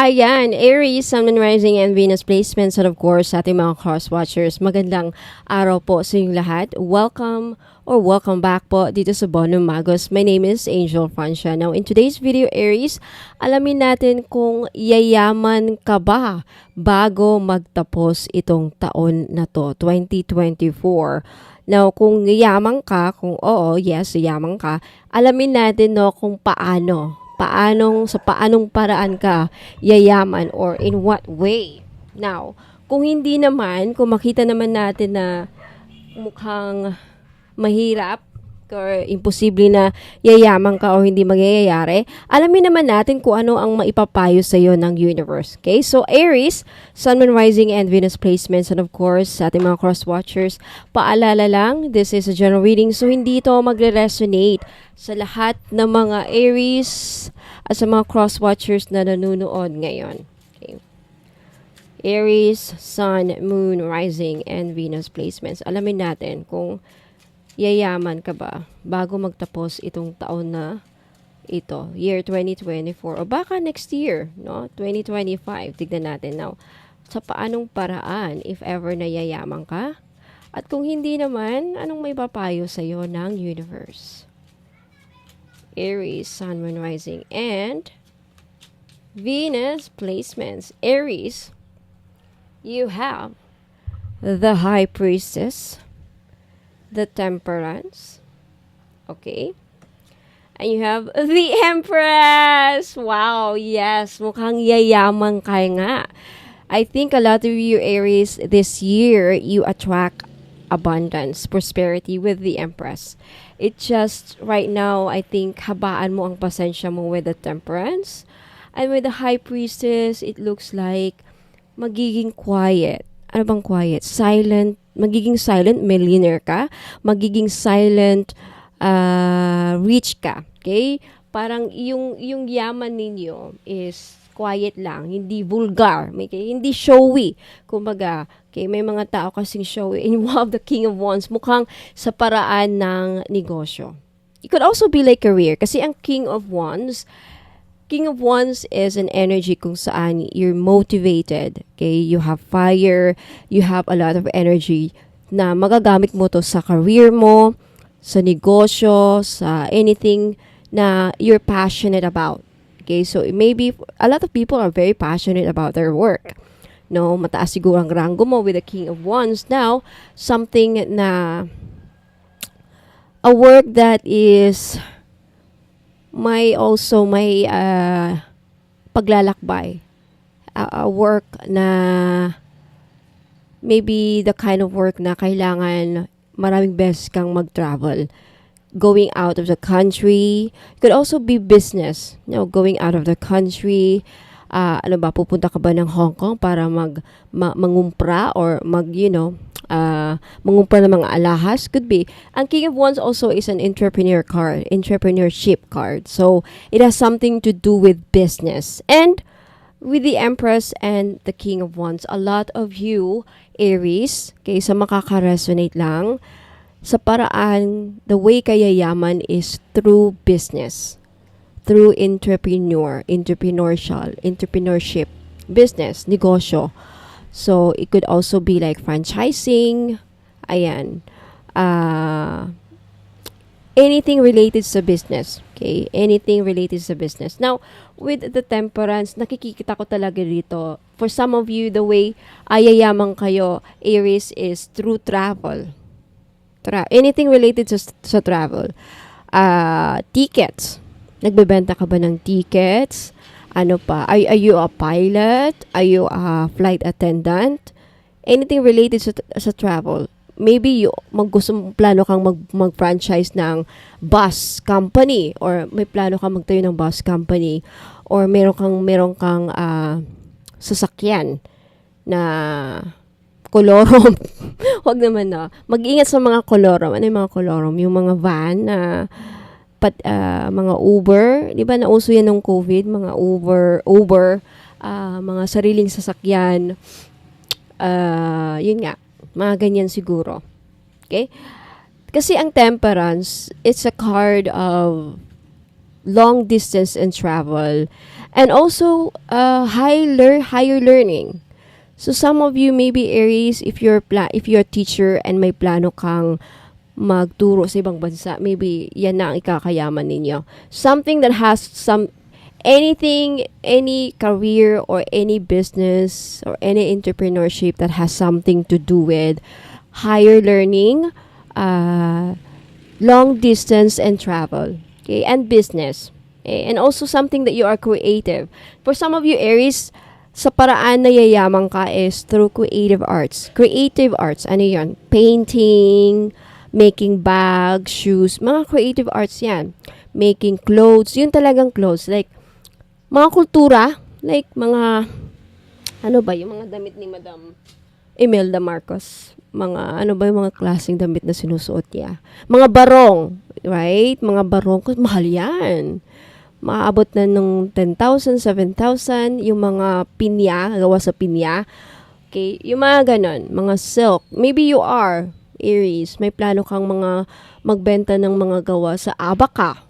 Ayan, Aries, Sun, Moon, Rising, and Venus placements, and of course, sa ating mga cross-watchers, magandang araw po sa inyong lahat. Welcome back po dito sa Bonum Magos. My name is Angel Francia. Now, in today's video, Aries, alamin natin kung yayaman ka ba bago magtapos itong taon na to, 2024. Now, kung yaman ka, kung oo, yes, yaman ka, alamin natin no kung sa paanong paraan ka yayaman or in what way. Now, kung hindi naman, kung makita naman natin na mukhang mahirap or imposible na yayaman ka o hindi magyayari, alamin naman natin kung ano ang maipapayo sa iyo ng universe. Okay? So, Aries, Sun, Moon, Rising, and Venus placements, and of course, sa ating mga cross-watchers, paalala lang, this is a general reading, so hindi ito magre-resonate sa lahat ng mga Aries at sa mga cross-watchers na nanonood ngayon. Okay. Aries, Sun, Moon, Rising, and Venus placements. Alamin natin kung yayaman ka ba bago magtapos itong taon na ito, year 2024, o baka next year, no? 2025. Tignan natin now. Sa paanong paraan, if ever na yayaman ka? At kung hindi naman, anong may papayo sa iyo ng universe? Aries, Sun, Moon, Rising, and Venus placements. Aries, you have the High Priestess, the Temperance, okay? And you have the Empress! Wow, yes, mukhang yayaman ka nga. I think a lot of you Aries this year, you attract abundance, prosperity with the Empress. It just, right now, I think, habaan mo ang pasensya mo with the Temperance. And with the High Priestess, it looks like magiging quiet. Ano bang quiet? Silent. Magiging silent millionaire ka. Magiging silent rich ka. Okay? Parang yung yaman ninyo is quiet lang. Hindi vulgar. Okay? Hindi showy. Kumbaga, okay, may mga tao kasing showy. And wow, the King of Wands, mukhang sa paraan ng negosyo. It could also be like career. Kasi ang King of Wands is an energy kung saan you're motivated. Okay? You have fire. You have a lot of energy na magagamit mo to sa career mo, sa negosyo, sa anything na you're passionate about. Okay? So, maybe a lot of people are very passionate about their work. No? Mataas siguro ang rango mo with the King of Wands. Now, something na a work that is may paglalakbay, a work na maybe the kind of work na kailangan maraming beses kang mag-travel, going out of the country. It could also be business, going out of the country. Pupunta ka ba ng Hong Kong para mangumpra or mangumpra ng mga alahas? Could be. Ang King of Wands also is an entrepreneurship card. So, it has something to do with business. And with the Empress and the King of Wands, a lot of you, Aries, sa makaka-resonate lang, sa paraan, the way kaya yaman is through business. Through entrepreneurship, business, negosyo. So, it could also be like franchising, ayan, anything related sa business, okay? Anything related sa business. Now, with the Temperance, nakikita ko talaga dito, for some of you, the way ayayaman kayo, Aries, is through travel. Anything related sa travel. Tickets. Nagbebenta ka ba ng tickets? Ano pa? Are you a pilot? Are you a flight attendant? Anything related sa travel. Maybe plano kang mag-franchise ng bus company, or may plano kang magtayo ng bus company, or meron kang sasakyan na kolorom. Wag naman na. Mag-ingat sa mga kolorom. Ano yung mga kolorom? Yung mga van na mga Uber, di ba nauso yan ng COVID, mga Uber, mga sariling sasakyan, yun nga, mga ganyan siguro. Okay? Kasi ang Temperance, it's a card of long distance and travel, and also higher learning. So some of you maybe Aries, if you're a teacher and may plano kang magturo sa ibang bansa, maybe yan na ang ikakayaman ninyo. Something that has any career or any business or any entrepreneurship that has something to do with higher learning, long distance and travel, okay, and business. Okay? And also something that you are creative. For some of you Aries, sa paraan na yayaman ka is through creative arts. Creative arts, ano yun? Painting, making bags, shoes, mga creative arts yan. Making clothes, yun talagang clothes. Like, mga kultura, like mga, ano ba, yung mga damit ni Madam Imelda Marcos. Mga, ano ba yung mga klaseng damit na sinusuot niya? Mga barong, right? Mga barong, mahal yan. Maabot na ng 10,000, 7,000, yung mga pinya, gawa sa pinya. Okay, yung mga ganon, mga silk. Maybe you are Aries, may plano kang mga magbenta ng mga gawa sa abaka.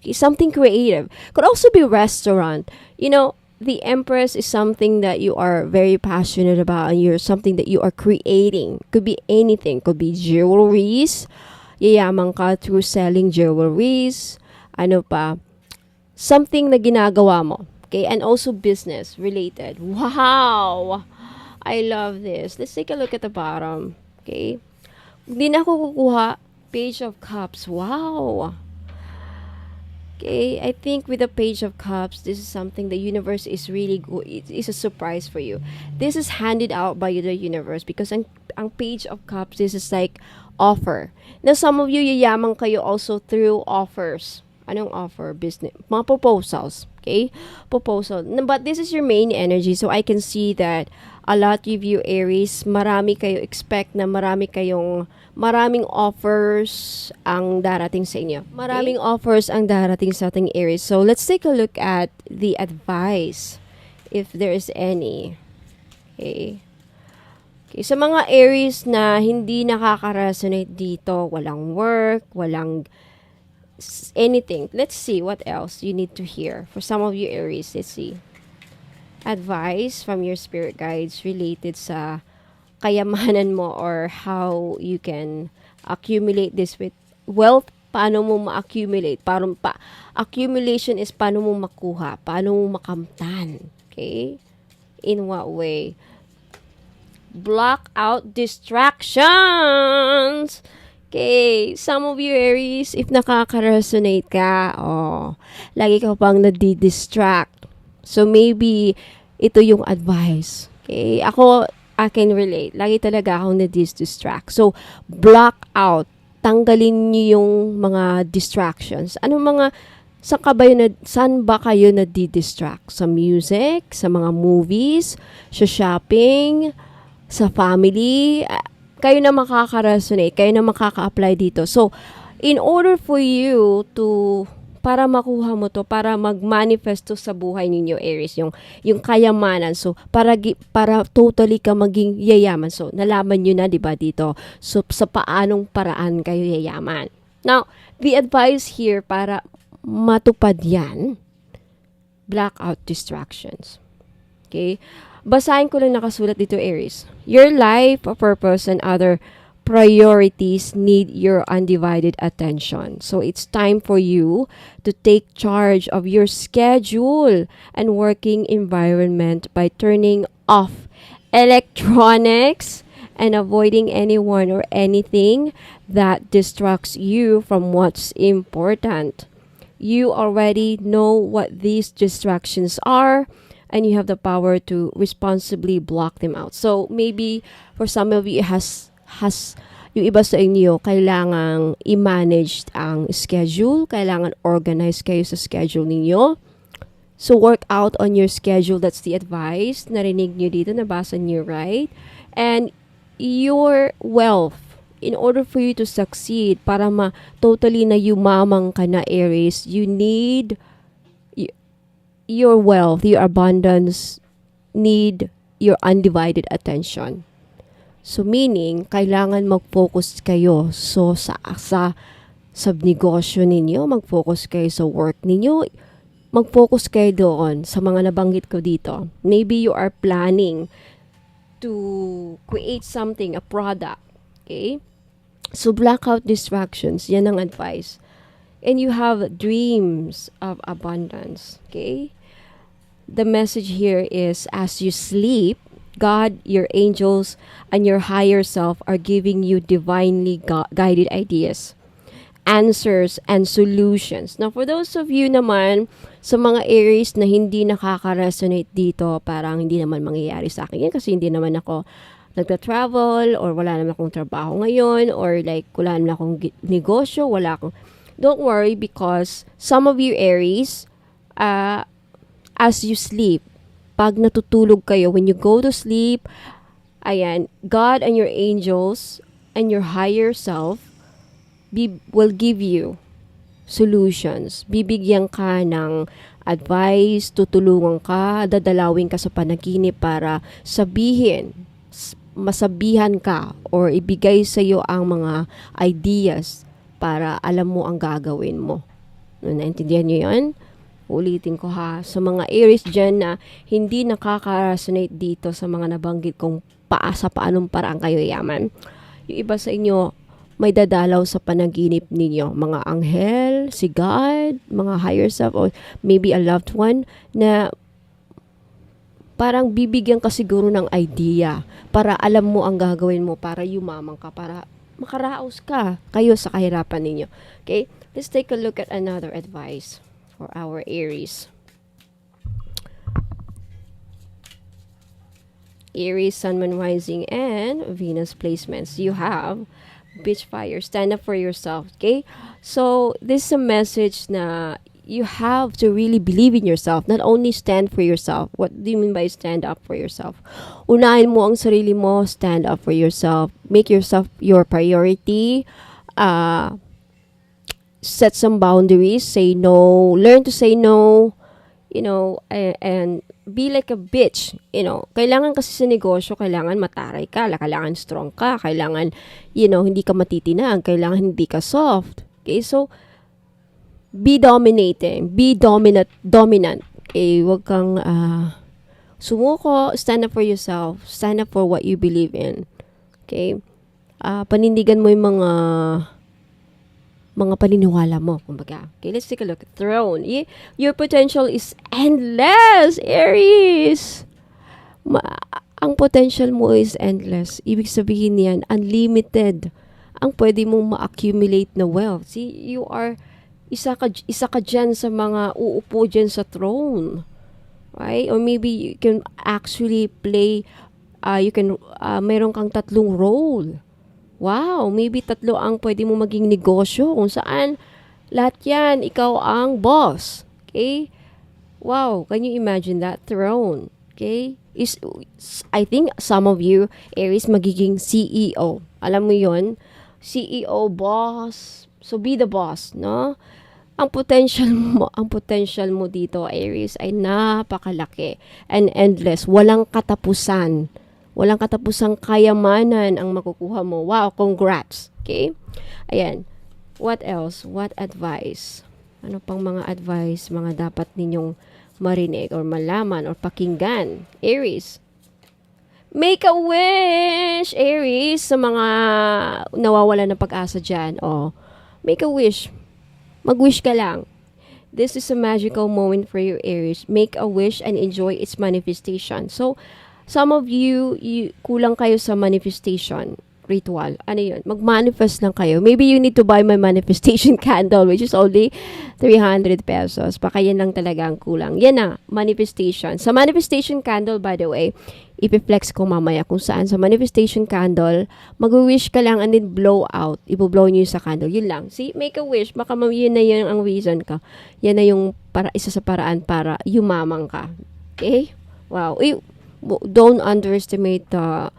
Okay, something creative. Could also be restaurant. You know, the Empress is something that you are very passionate about and you're something that you are creating. Could be anything. Could be jewelries. Yayaman ka through selling jewelries. Ano pa? Something na ginagawa mo. Okay? And also business related. Wow! I love this. Let's take a look at the bottom. Okay? Hindi na ako kukuha. Page of Cups. Wow! Okay, I think with the Page of Cups, this is something the universe is really good. It's a surprise for you. This is handed out by the universe because ang Page of Cups, this is like offer. Now, some of you, yayaman kayo also through offers. Anong offer? Business. Mga proposals. Okay? Proposal. But this is your main energy. So, I can see that a lot of you Aries, marami kayo expect na maraming offers ang darating sa inyo. Maraming offers ang darating sa ating Aries. So, let's take a look at the advice if there is any. Okay. Okay, sa mga Aries na hindi nakaka-resonate dito, walang work, walang anything. Let's see what else you need to hear. For some of you Aries, let's see. Advice from your spirit guides related sa kayamanan mo or how you can accumulate this with wealth. Paano mo ma-accumulate? Accumulation is paano mo makuha, paano mo makamtan. Okay? In what way? Block out distractions. Okay, some of you Aries, if nakaka-resonate ka, lagi ka pang nadi-distract. So maybe ito yung advice. Okay, I can relate. Lagi talaga akong nadi-distract. So block out. Tanggalin niyo yung mga distractions. Saan ba kayo nadi-distract? Sa music, sa mga movies, sa shopping, sa family, kayo na makaka-resonate, kayo na makaka-apply dito. So, in order for you to, para makuha mo to, para mag-manifesto sa buhay ninyo, Aries, yung kayamanan. So, para totally ka maging yayaman. So, nalaman nyo na, di ba, dito? So, sa paanong paraan kayo yayaman. Now, the advice here para matupad yan, block out distractions. Okay? Basahin ko lang nakasulat dito, Aries. Your life, purpose, and other priorities need your undivided attention. So it's time for you to take charge of your schedule and working environment by turning off electronics and avoiding anyone or anything that distracts you from what's important. You already know what these distractions are, and you have the power to responsibly block them out. So, maybe, for some of you, yung iba sa inyo, kailangang i-manage ang schedule, kailangan organize kayo sa schedule ninyo. So, work out on your schedule. That's the advice. Narinig nyo dito, nabasa nyo, right? And your wealth, in order for you to succeed, para totally na yumamang ka na, Aries, you need your wealth, your abundance need your undivided attention. So meaning, kailangan mag-focus kayo sa sa negosyo ninyo, mag-focus kayo sa work ninyo, mag-focus kayo doon sa mga nabanggit ko dito. Maybe you are planning to create something, a product. Okay? So, block out distractions. Yan ang advice. And you have dreams of abundance. Okay? The message here is, as you sleep, God, your angels, and your higher self are giving you divinely guided ideas, answers, and solutions. Now, for those of you naman, sa mga Aries na hindi nakaka-resonate dito, parang hindi naman mangyayari sa akin yan kasi hindi naman ako nagta-travel or wala naman akong trabaho ngayon or like wala naman akong negosyo, wala akong... Don't worry because some of you Aries, as you sleep, pag natutulog kayo, when you go to sleep, ayan, God and your angels and your higher self will give you solutions. Bibigyan ka ng advice, tutulungan ka, dadalawin ka sa panaginip para masabihan ka or ibigay sa iyo ang mga ideas para alam mo ang gagawin mo. Naintindihan niyo yun? Ulitin ko ha, sa mga Aries dyan na hindi nakaka-resonate dito sa mga nabanggit kong sa paanong paraan kayo yaman. Yung iba sa inyo, may dadalaw sa panaginip ninyo. Mga anghel, si God, mga higher self, or maybe a loved one na parang bibigyan ka siguro ng idea para alam mo ang gagawin mo, para yumaman ka, para makaraos ka kayo sa kahirapan ninyo. Okay? Let's take a look at another advice for our Aries. Aries, Sun, Moon, Rising, and Venus placements. You have Beach Fire. Stand up for yourself. Okay? So, this is a message na you have to really believe in yourself. Not only stand for yourself. What do you mean by stand up for yourself? Unahin mo ang sarili mo. Stand up for yourself. Make yourself your priority. Set some boundaries. Say no. Learn to say no. And be like a bitch. Kailangan kasi sa negosyo, kailangan mataray ka, kailangan strong ka, kailangan, hindi ka matitinag, kailangan hindi ka soft. Okay, so, be dominating, be dominant. Okay, wag kang sumuko, stand up for yourself, stand up for what you believe in. Okay, panindigan mo yung mga paniniwala mo, kumbaga. Okay, let's take a look at Throne. Your potential is endless, Aries. Ang potential mo is endless. Ibig sabihin niyan, unlimited ang pwede mong ma-accumulate na wealth. See, you are isa ka dyan sa mga uupo dyan sa throne. Right? Or maybe you can actually play, meron kang 3 role. Wow, maybe 3 ang pwede mo maging negosyo kung saan lahat yan, ikaw ang boss. Okay? Wow, can you imagine that? Throne. Okay? I think some of you, Aries, magiging CEO. Alam mo yon, CEO, boss. So, be the boss, no? Ang potential mo dito, Aries, ay napakalaki and endless. Walang katapusan. Walang katapusang kayamanan ang makukuha mo. Wow, congrats. Okay? Ayan. What else? What advice? Ano pang mga advice mga dapat ninyong marinig or malaman or pakinggan? Aries. Make a wish, Aries, sa mga nawawala ng pag-asa dyan. Make a wish. Mag-wish ka lang. This is a magical moment for you, Aries. Make a wish and enjoy its manifestation. So, some of you kulang kayo sa manifestation ritual. Ano yun? Mag-manifest lang kayo. Maybe you need to buy my manifestation candle, which is only 300 pesos. Baka yan lang talaga ang kulang. Yan na, manifestation. Sa manifestation candle, by the way, ipiflex ko mamaya kung saan sa manifestation candle, mag-wish ka lang and then blow out. Ipo-blow nyo sa candle. Yun lang. See, make a wish. Baka yun na yun ang reason ka. Yan na yung isa sa paraan para yumamang ka. Okay? Wow. Don't underestimate the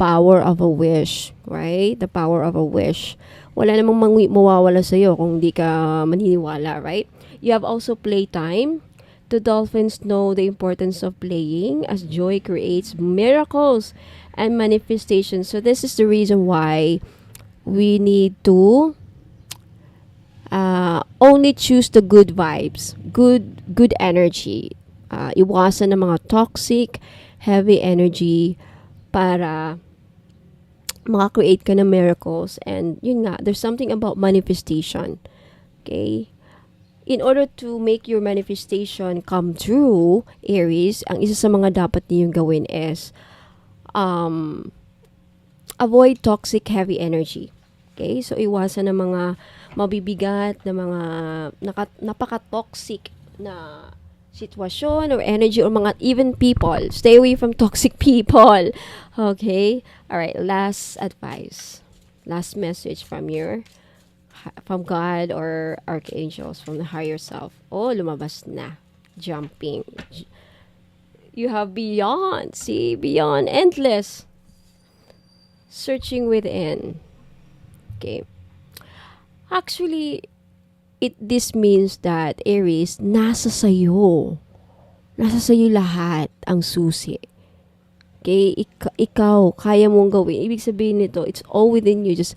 power of a wish, right? The power of a wish. Wala namang mawawala sa iyo kung hindi ka maniniwala, right? You have also playtime. The dolphins know the importance of playing as joy creates miracles and manifestations. So this is the reason why we need to Only choose the good vibes, good energy. Iwasan ng mga toxic, heavy energy para maka-create ka ng miracles. And yun nga, there's something about manifestation. Okay? In order to make your manifestation come true, Aries, ang isa sa mga dapat niyong gawin is avoid toxic heavy energy. Okay? So, iwasan ng mga mabibigat, na mga napaka-toxic na sitwasyon or energy or mga even people. Stay away from toxic people. Okay? Alright, last advice. Last message from God or archangels, from the higher self. Oh, lumabas na. Jumping. You have beyond. See? Beyond. Endless. Searching within. Okay. Actually, this means that, Aries, nasa sayo. Nasa sayo lahat ang susi. Okay? Ikaw, kaya mong gawin. Ibig sabihin nito, it's all within you. Just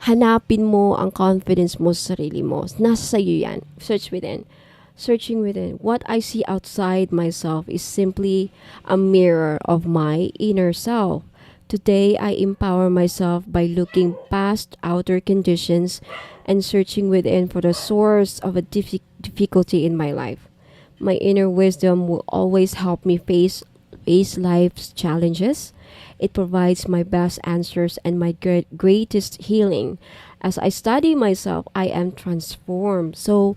hanapin mo ang confidence mo sa sarili mo. Nasa sayo yan. Search within. Searching within. What I see outside myself is simply a mirror of my inner self. Today, I empower myself by looking past outer conditions and searching within for the source of a difficulty in my life. My inner wisdom will always help me face life's challenges. It provides my best answers and my greatest healing. As I study myself, I am transformed. So,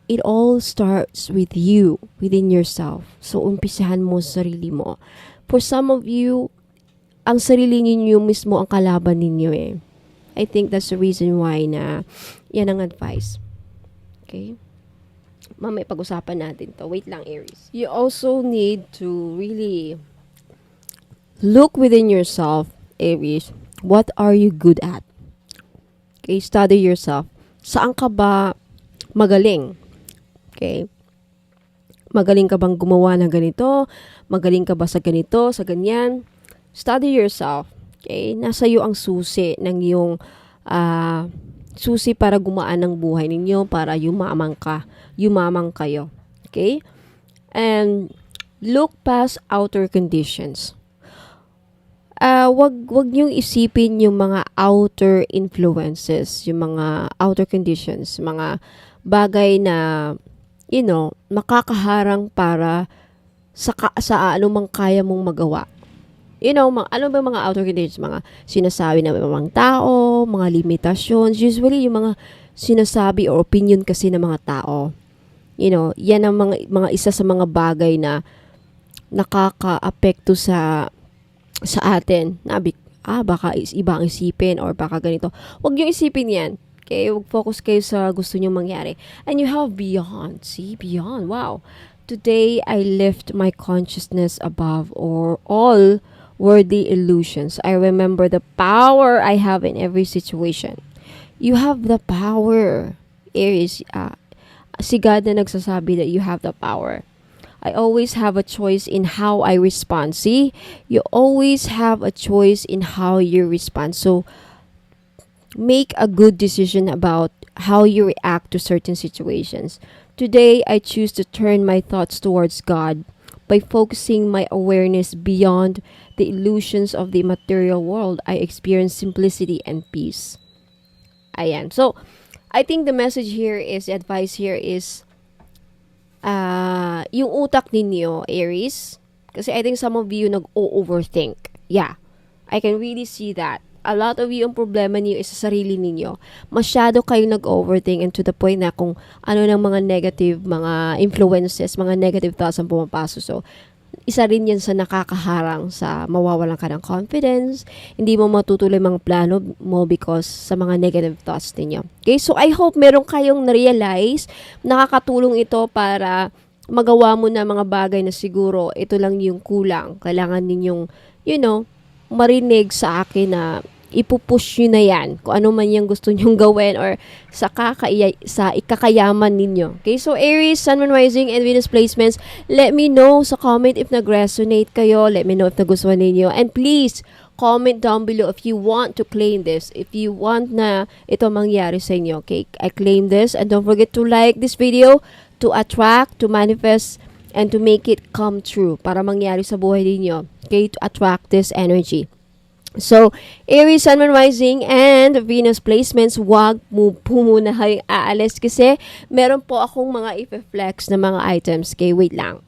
it all starts with you, within yourself. So, umpisahan mo sa sarili mo. For some of you, ang sarili ninyo mismo ang kalaban ninyo eh. I think that's the reason why na yan ang advice. Okay? Mamaya pag-usapan natin to. Wait lang, Aries. You also need to really look within yourself, Aries. What are you good at? Okay, study yourself. Saan ka ba magaling? Okay? Magaling ka bang gumawa ng ganito? Magaling ka ba sa ganito, sa ganyan? Study yourself. Okay? Nasa iyo ang susi ng iyong susi para gumaan ang buhay ninyo, para yumaman kayo. Okay? And look past outer conditions. Wag niyong isipin yung mga outer influences, yung mga outer conditions, mga bagay na makakaharang para sa anumang kaya mong magawa. Ano ba mga outer conditions? Mga sinasabi ng mga tao, mga limitations. Usually, yung mga sinasabi or opinion kasi ng mga tao. Yan ang mga isa sa mga bagay na nakaka-apekto sa atin. Baka iba ang isipin or baka ganito. Huwag niyo isipin yan. Okay? Huwag focus kayo sa gusto niyo mangyari. And you have beyond. See? Beyond. Wow. Today, I lift my consciousness above all worthy illusions. I remember the power I have in every situation. You have the power. Aries, si God na nagsasabi that you have the power. I always have a choice in how I respond. See? You always have a choice in how you respond. So, make a good decision about how you react to certain situations. Today, I choose to turn my thoughts towards God by focusing my awareness beyond the illusions of the material world. I experience simplicity and peace. Ayan. So, I think the message here is, the advice here is, yung utak ninyo, Aries, kasi I think some of you nag-overthink. Yeah. I can really see that. A lot of you, ang problema niyo is sa sarili ninyo. Masyado kayo nag-overthink, and to the point na kung ano ng mga negative, mga influences, mga negative thoughts ang pumapasok. So, isa rin yan sa nakakaharang sa mawawalan ka ng confidence. Hindi mo matutuloy mga plano mo because sa mga negative thoughts ninyo. Okay? So, I hope meron kayong na-realize, nakakatulong ito para magawa mo na mga bagay na siguro ito lang yung kulang. Kailangan ninyong, marinig sa akin na ipupush nyo na yan. Kung ano man yung gusto nyong gawin or sa ikakayaman ninyo. Okay, so Aries, Sun, Moon, Rising, and Venus placements, let me know sa comment if nag-resonate kayo. Let me know if nagustuhan ninyo. And please, comment down below if you want to claim this. If you want na ito mangyari sa inyo. Okay, I claim this. And don't forget to like this video to attract, to manifest, and to make it come true para mangyari sa buhay ninyo. Okay, to attract this energy. So, Aries, Sun, Moon, Rising, and Venus placements, wag mo po muna kayong aalis kasi meron po akong mga i-flex na mga items. Okay, wait lang.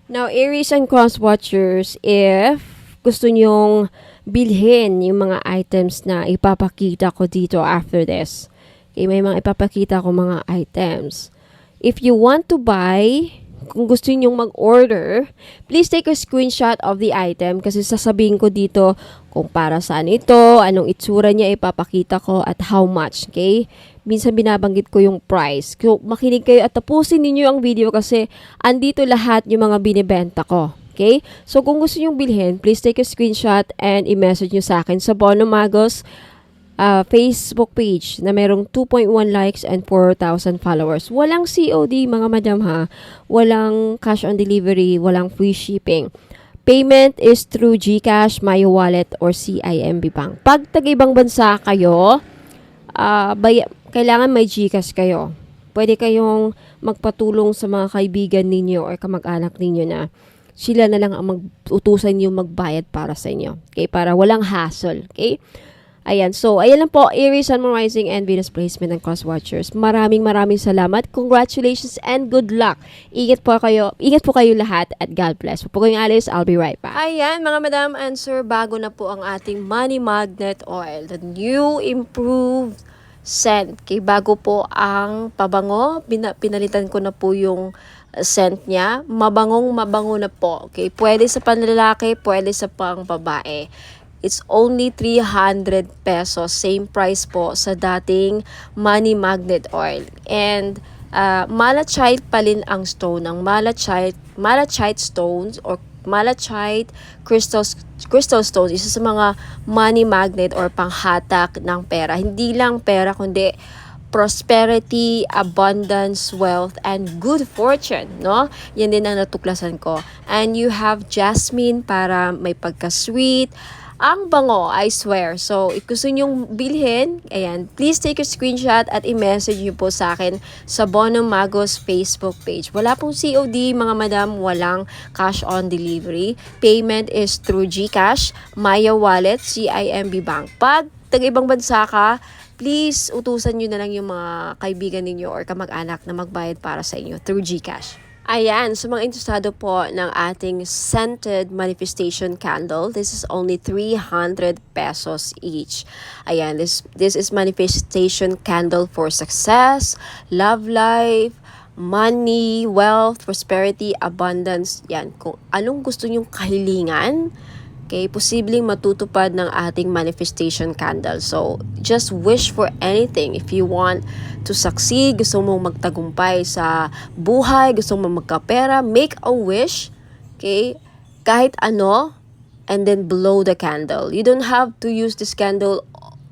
Now, Aries and Cross Watchers, if gusto nyong bilhin yung mga items na ipapakita ko dito after this. Okay, may mga ipapakita ko mga items. If you want to buy, kung gusto niyo mag-order, please take a screenshot of the item kasi sasabihin ko dito kung para saan ito, anong itsura niya ipapakita ko at how much, okay? Minsan binabanggit ko yung price. So, makinig kayo at tapusin niyo ang video kasi andito lahat yung mga binibenta ko. Okay? So, kung gusto niyo bilhin, please take a screenshot and i-message niyo sa akin sa Bono Magos Facebook page na merong 2.1 likes and 4,000 followers. Walang COD mga madam ha. Walang cash on delivery, walang free shipping. Payment is through GCash, Maya Wallet, or CIMB Bank. Pag tag-ibang bansa kayo, kailangan may GCash kayo. Pwede kayong magpatulong sa mga kaibigan ninyo or kamag-anak ninyo na sila na lang ang mag-utusan yung magbayad para sa inyo. Okay? Para walang hassle. Okay? Ayan. So, ayan lang po. Aries, Sun, Moon, Rising, and Venus placement ng Cross Watchers. Maraming salamat. Congratulations and good luck. Ingat po kayo lahat at God bless. Po kayong alis, I'll be right back. Ayan, mga madam and sir, bago na po ang ating money magnet oil. The new improved scent. Okay, bago po ang pabango. Pinalitan ko na po yung scent niya. Mabango na po. Okay, pwede sa panlalaki, pwede sa pangbabae. It's only 300 pesos. Same price po sa dating money magnet oil. And malachite pa rin ang stone. Ang malachite stones or malachite crystal stones, isa sa mga money magnet or panghatak ng pera. Hindi lang pera kundi prosperity, abundance, wealth, and good fortune, no? Yan din ang natuklasan ko. And you have jasmine para may pagka-sweet. Ang bango, I swear. So, if gusto nyong bilhin, ayan, please take a screenshot at i-message nyo po sa akin sa Bono Magos Facebook page. Wala pong COD, mga madam, walang cash on delivery. Payment is through GCash, Maya Wallet, CIMB Bank. Pag taga-ibang bansa ka, please utusan nyo na lang yung mga kaibigan ninyo or kamag-anak na magbayad para sa inyo through GCash. Ayan, sa mga interesado po ng ating scented manifestation candle, this is only 300 pesos each. Ayan, this is manifestation candle for success, love life, money, wealth, prosperity, abundance. Yan, kung anong gusto nyong kahilingan, okay, posibleng matutupad ng ating manifestation candle. So, just wish for anything. If you want to succeed, gusto mong magtagumpay sa buhay, gusto mong magkapera, make a wish, okay, kahit ano, and then blow the candle. You don't have to use this candle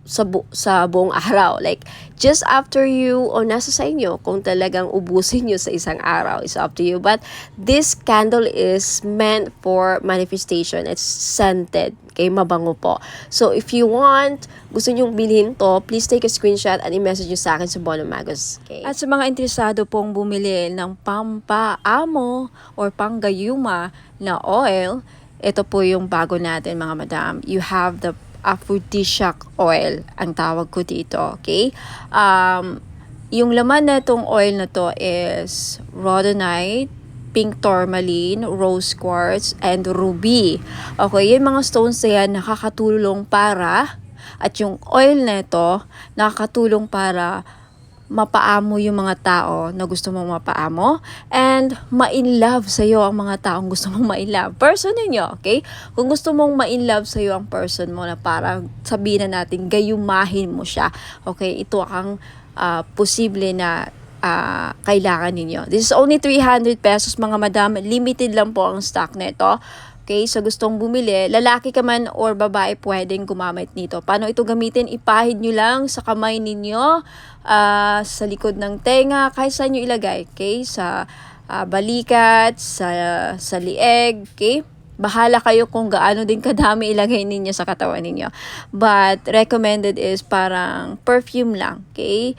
sa buong araw. Like, just after you, o nasa sa inyo, kung talagang ubusin nyo sa isang araw, it's up to you. But this candle is meant for manifestation. It's scented. Okay, mabango po. So, if you want, gusto nyong bilhin to, please take a screenshot and i-message nyo sa akin sa Bono Magos. Okay. At sa mga interesado pong bumili ng pampaamo or panggayuma na oil, ito po yung bago natin, mga madam. You have the aphrodisiac oil, ang tawag ko dito, okay? Yung laman na itong oil na to is rhodonite, pink tourmaline, rose quartz, and ruby. Okay, yung mga stones na yan nakakatulong para, at yung oil na ito, nakakatulong para mapaamo yung mga tao na gusto mong mapaamo and ma-inlove sa'yo ang mga taong gusto mong ma-inlove. Person ninyo, okay? Kung gusto mong ma-inlove sa'yo ang person mo na parang sabihin na natin, gayumahin mo siya. Okay? Ito ang posible na kailangan ninyo. This is only 300 pesos mga madam. Limited lang po ang stock nito. Okay, so gustong bumili, lalaki ka man or babae pwedeng gumamit nito. Paano ito gamitin? Ipahid nyo lang sa kamay ninyo, sa likod ng tenga, kahit saan nyo ilagay. Okay, sa balikat, sa lieg, okay? Bahala kayo kung gaano din kadami ilagay ninyo sa katawan ninyo. But recommended is parang perfume lang, okay?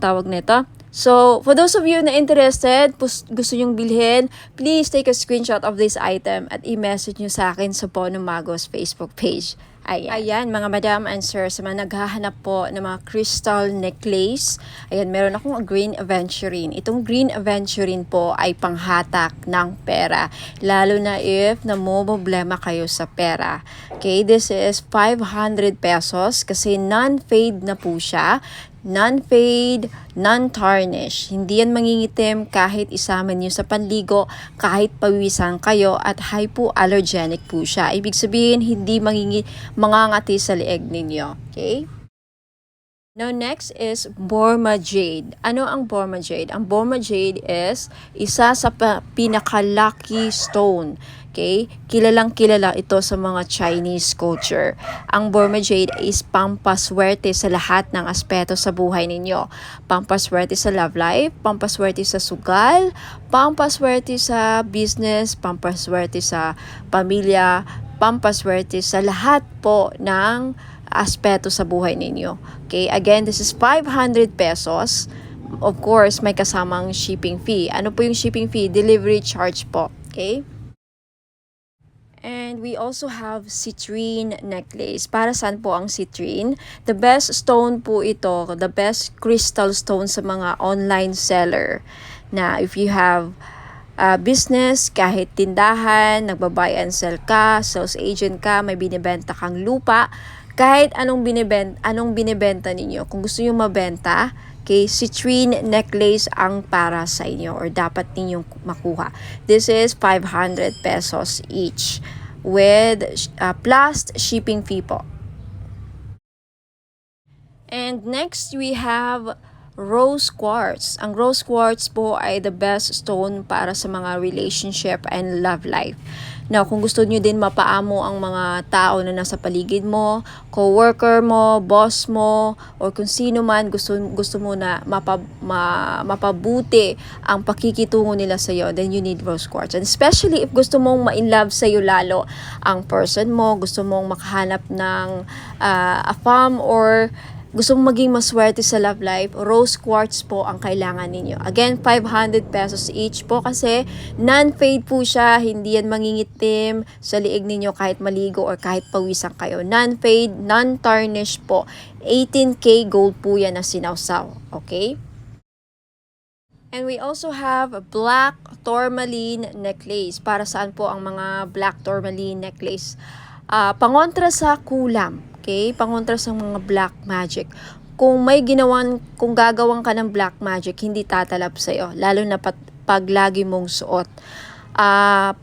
Tawag nito. So, for those of you na interested, gusto nyong bilhin, please take a screenshot of this item at i-message nyo sa akin sa Bono Magos Facebook page. Ayan, mga madam and sir, sa mga naghahanap po ng mga crystal necklace, ayan, meron akong green aventurine. Itong green aventurine po ay panghatak ng pera, lalo na if namomroblema kayo sa pera. Okay, this is 500 pesos kasi non-fade na po siya. Non-fade, non-tarnish. Hindi yan mangingitim kahit isama niyo sa panligo, kahit pawisan kayo at hypoallergenic po siya. Ibig sabihin, hindi mangangati sa leeg ninyo. Okay? Now, next is Borma Jade. Ano ang Borma Jade? Ang Borma Jade is isa sa pinaka-lucky stone. Okay? Kilalang kilala ito sa mga Chinese culture. Ang Borma Jade is pampaswerte sa lahat ng aspeto sa buhay ninyo. Pampaswerte sa love life, pampaswerte sa sugal, pampaswerte sa business, pampaswerte sa pamilya, pampaswerte sa lahat po ng aspeto sa buhay ninyo. Okay? Again, this is 500 pesos. Of course, may kasamang shipping fee. Ano po yung shipping fee? Delivery charge po. Okay? And we also have citrine necklace. Para saan po ang citrine? The best stone po ito, the best crystal stone sa mga online seller. Na if you have business, kahit tindahan, nagba-buy and sell ka, sales agent ka, may binibenta kang lupa, kahit anong binibenta ninyo, kung gusto nyo mabenta, okay, citrine necklace ang para sa inyo or dapat ninyong makuha. This is 500 pesos each with plus shipping fee po. And next we have rose quartz. Ang rose quartz po ay the best stone para sa mga relationship and love life. Now, kung gusto nyo din mapaamo ang mga tao na nasa paligid mo, co-worker mo, boss mo, or kung sino man gusto mo na mapabuti ang pakikitungo nila sa iyo, then you need rose quartz. And especially if gusto mong ma-inlove sa iyo lalo ang person mo, gusto mong makahanap ng a fam or gusto mong maging maswerte sa love life, rose quartz po ang kailangan ninyo. Again, 500 pesos each po kasi non-fade po siya, hindi yan mangingitim sa liig ninyo kahit maligo or kahit pawisan kayo. Non-fade, non-tarnish po. 18K gold po yan na sinawsaw. Okay? And we also have a black tourmaline necklace. Para saan po ang mga black tourmaline necklace? Pangontra sa kulam. Okay? Pangontra sa mga black magic. Kung gagawang ka ng black magic, hindi tatalab sa'yo. Lalo na pag lagi mong suot.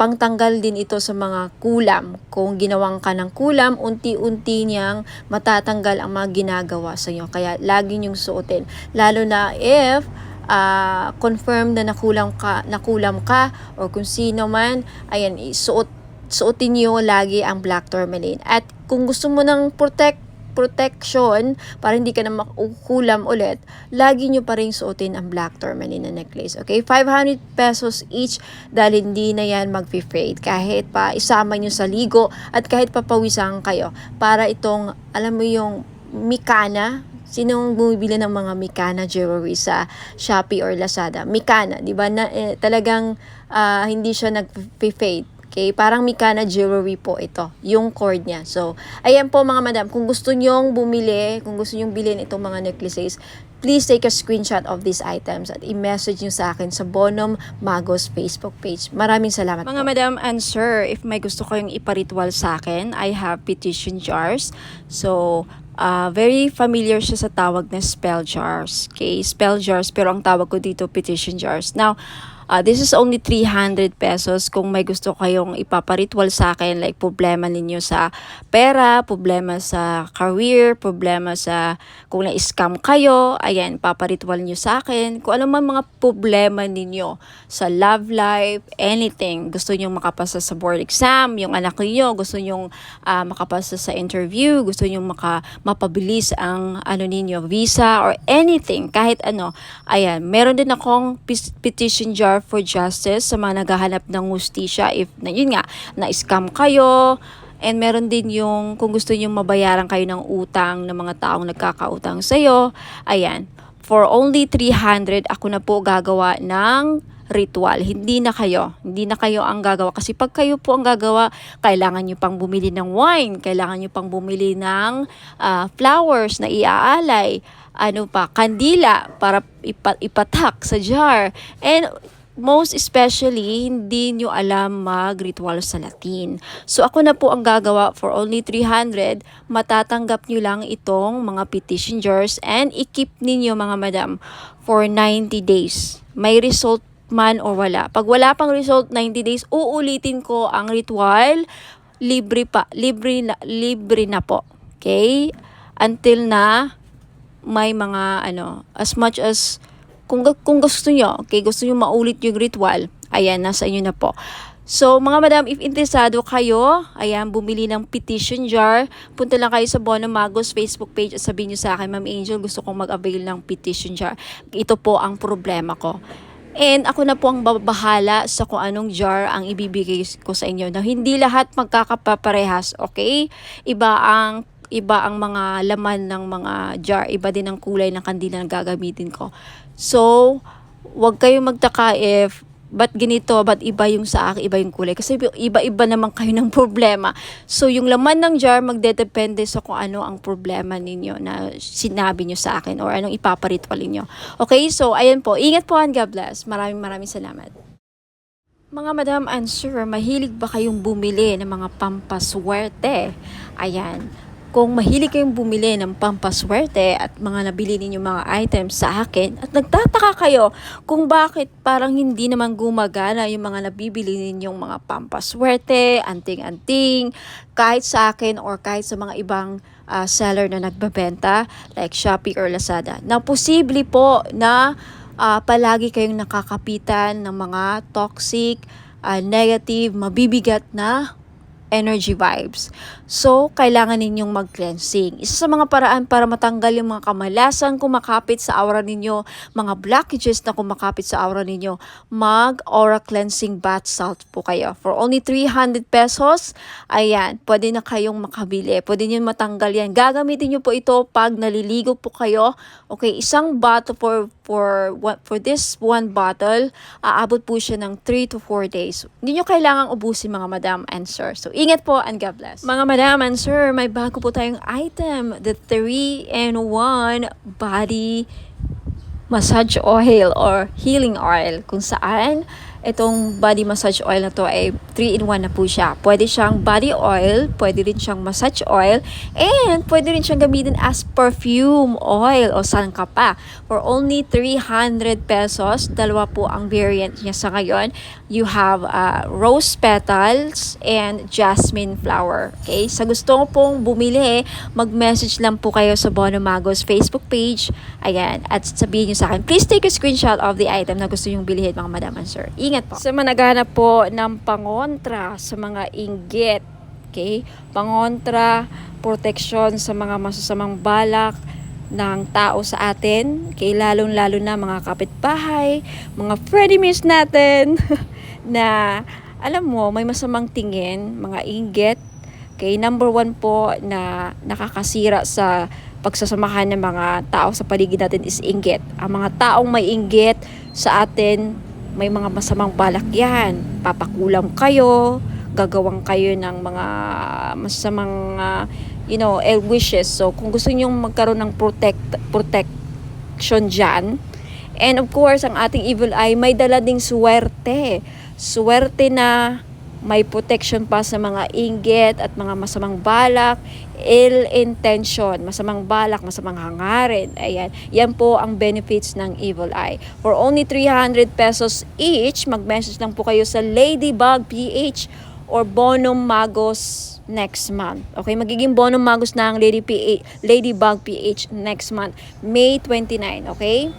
Pangtanggal din ito sa mga kulam. Kung ginawang ka ng kulam, unti-unti niyang matatanggal ang mga ginagawa sa iyo. Kaya lagi niyong suotin. Lalo na if confirm na nakulam ka or kung sino man, ayan, suotin niyo lagi ang black tourmaline. At kung gusto mo ng protection para hindi ka na makukulam ulit, lagi nyo pa rin suotin ang black tourmaline na necklace. Okay? 500 pesos each dahil hindi na yan mag-fade. Kahit pa isama nyo sa ligo at kahit papawisan kayo. Para itong, alam mo yung Mikana, sinong bumibili ng mga Mikana jewelry sa Shopee or Lazada? Mikana, di ba? Talagang hindi siya nag-fade. Okay, parang Mikana jewelry po ito, yung cord niya. So, ayan po mga madam, kung gusto nyong bumili, kung gusto nyong bilhin itong mga necklaces, please take a screenshot of these items at i-message nyo sa akin sa Bonom Magos Facebook page. Maraming salamat mga po. Madam and sir, if may gusto kayong iparitual sa akin, I have petition jars. So, very familiar siya sa tawag na spell jars. Okay, spell jars, pero ang tawag ko dito petition jars. Now, This is only 300 pesos kung may gusto kayong ipaparitual sa akin, like problema ninyo sa pera, problema sa career, problema sa kung na-scam kayo, ayan, paparitual nyo sa akin. Kung ano man mga problema ninyo sa love life, anything, gusto nyo makapasa sa board exam, yung anak niyo gusto nyo makapasa sa interview, gusto nyo mapabilis ang ninyo, visa or anything, kahit ano, ayan, meron din akong petition jar for justice sa mga naghahanap ng hustisya if yun nga, na-scam kayo. And meron din yung kung gusto nyo mabayaran kayo ng utang ng mga taong nagkakautang sa'yo, ayan, for only 300 ako na po gagawa ng ritual. Hindi na kayo ang gagawa. Kasi pag kayo po ang gagawa, kailangan nyo pang bumili ng wine, kailangan nyo pang bumili ng flowers na iaalay, kandila para ipatak sa jar. And most especially, hindi nyo alam mag-ritual sa Latin. So, ako na po ang gagawa for only 300. Matatanggap nyo lang itong mga petition jars and i-keep ninyo mga madam for 90 days. May result man o wala. Pag wala pang result, 90 days, uulitin ko ang ritual. Libre na po. Okay? Until na may mga as much as kung gusto nyo, okay, gusto nyo maulit yung ritual, ayan, nasa inyo na po. So, mga madam, if interesado kayo, ayan, bumili ng petition jar, punta lang kayo sa Bono Magos Facebook page at sabihin nyo sa akin, Ma'am Angel, gusto kong mag-avail ng petition jar. Ito po ang problema ko. And ako na po ang babahala sa kung anong jar ang ibibigay ko sa inyo. Na hindi lahat magkakaparehas, okay? Iba ang mga laman ng mga jar, iba din ang kulay ng kandila na gagamitin ko. So, wag kayong magtaka if ba't ganito, ba't iba yung sa akin, iba yung kulay. Kasi iba-iba naman kayo ng problema. So, yung laman ng jar magdedepende sa kung ano ang problema ninyo na sinabi nyo sa akin or anong ipaparitual ninyo. Okay, so ayan po. Ingat po and God bless. Maraming salamat. Mga madam and sir, mahilig ba kayong bumili ng mga pampaswerte? Ayan. Kung mahilig kayong bumili ng pampaswerte at mga nabili ninyong mga items sa akin at nagtataka kayo kung bakit parang hindi naman gumagana yung mga nabibili ninyong mga pampaswerte, anting-anting, kahit sa akin or kahit sa mga ibang seller na nagbebenta like Shopee or Lazada. Na posible po na palagi kayong nakakapitan ng mga toxic, negative, mabibigat na energy vibes. So, kailangan ninyong mag-cleansing. Isa sa mga paraan para matanggal yung mga kamalasan kumakapit sa aura ninyo, mga blockages na kumakapit sa aura ninyo, mag-aura cleansing bath salt po kayo. For only 300 pesos, ayan, pwede na kayong makabili. Pwede nyo matanggal yan. Gagamitin nyo po ito pag naliligo po kayo. Okay, isang bottle for this one bottle, aabot po siya ng 3 to 4 days. Hindi nyo kailangang ubusin mga madam and sir. So, ingat po and God bless. Mga madam and sir, may bago po tayong item, the 3-in-1 body massage oil or healing oil, kung saan itong body massage oil na to ay 3-in-1 na po siya. Pwede siyang body oil, pwede rin siyang massage oil, and pwede rin siyang gamitin as perfume oil o sangka pa. For only 300 pesos, dalawa po ang variant niya sa ngayon. You have rose petals and jasmine flower. Okay? Sa gusto pong bumili, mag-message lang po kayo sa Bono Magos Facebook page. Ayan. At sabihin nyo sa akin, please take a screenshot of the item na gusto nyong bilhin, mga madam and sir. Ingat po. Sa mga naghahanap po ng pangontra sa mga inggit, okay? Pangontra, protection sa mga masasamang balak ng tao sa atin, okay? Lalong-lalo na mga kapitbahay, mga frenemies natin, na alam mo, may masamang tingin, mga inggit. Okay, number 1 po na nakakasira sa pagsasamahan ng mga tao sa paligid natin is inggit. Ang mga taong may inggit sa atin, may mga masamang balak yan. Papakulam kayo, gagawang kayo ng mga masamang ill wishes. So, kung gusto niyo magkaroon ng protection dyan, and of course, ang ating evil eye may dala ding swerte. Swerte na may protection pa sa mga inggit at mga masamang balak, ill intention, masamang balak, masamang hangarin. Ayan, yan po ang benefits ng Evil Eye. For only 300 pesos each, mag-message lang po kayo sa Ladybug PH or Bonum Magos next month. Okay, magiging Bonum Magos na ang Ladybug PH next month, May 29, okay?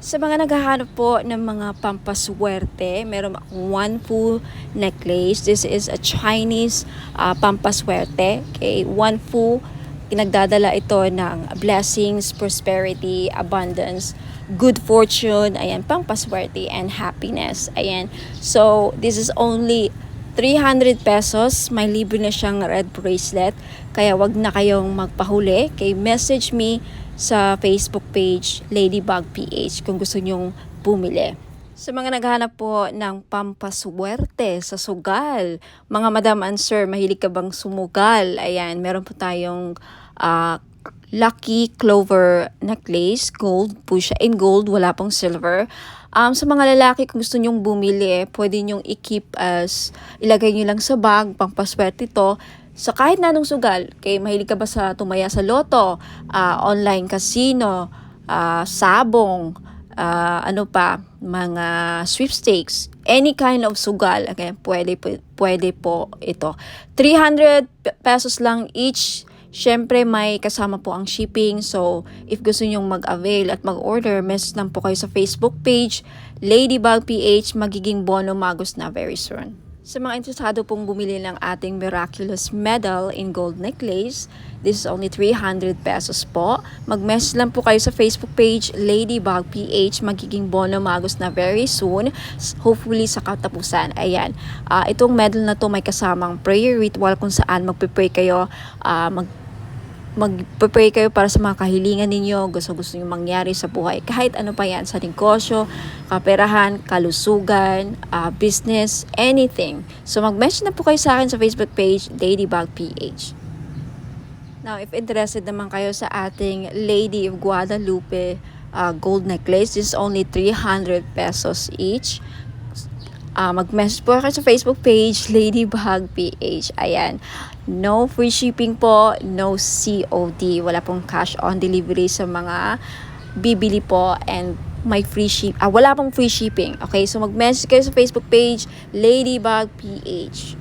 Sa mga naghahanap po ng mga pampaswerte, meron akong one full necklace. This is a Chinese pampaswerte. Okay, one full, nagdadala ito ng blessings, prosperity, abundance, good fortune, ayan, pampaswerte and happiness. Ayan. So, this is only 300 pesos. May libre na siyang red bracelet. Kaya wag na kayong magpahuli. Okay, message me sa Facebook page Ladybug PH kung gusto nyong bumili. Sa mga naghahanap po ng pampaswerte sa sugal, mga madam and sir, mahilig ka bang sumugal? Ayan, meron po tayong Lucky Clover necklace, gold po siya, in gold, wala pong silver. Sa mga lalaki, kung gusto nyong bumili, pwede nyong i-keep as, ilagay nyo lang sa bag, pampaswerte ito, sa kahit na anong sugal. Okay, mahilig ka ba sa tumaya sa loto, online casino, sabong, ano pa, mga sweepstakes, any kind of sugal, okay, pwede po ito. 300 pesos lang each. Siyempre, may kasama po ang shipping. So, if gusto nyong mag-avail at mag-order, message lang po kayo sa Facebook page, Ladybug PH, magiging Bono Magos na very soon. Sa mga interesado pong bumili ng ating miraculous medal in gold necklace, this is only 300 pesos po. Mag-message lang po kayo sa Facebook page, Ladybug PH, magiging Bono Magos na very soon. Hopefully sa katapusan. Ayan. Itong medal na to may kasamang prayer ritual kung saan magpe-pray kayo, magpe-pray kayo para sa mga kahilingan ninyo, gusto nyo mangyari sa buhay. Kahit ano pa yan, sa negosyo, kaperahan, kalusugan, business, anything. So mag-message na po kayo sa akin sa Facebook page, Ladybug PH. Now, if interested naman kayo sa ating Lady of Guadalupe gold necklace, this is only 300 pesos each. Mag-message po kayo sa Facebook page, Ladybug PH. Ayan. No free shipping po, no COD. Wala pong cash on delivery sa mga bibili po, and may wala pong free shipping. Okay, so mag-message kayo sa Facebook page, Ladybug PH.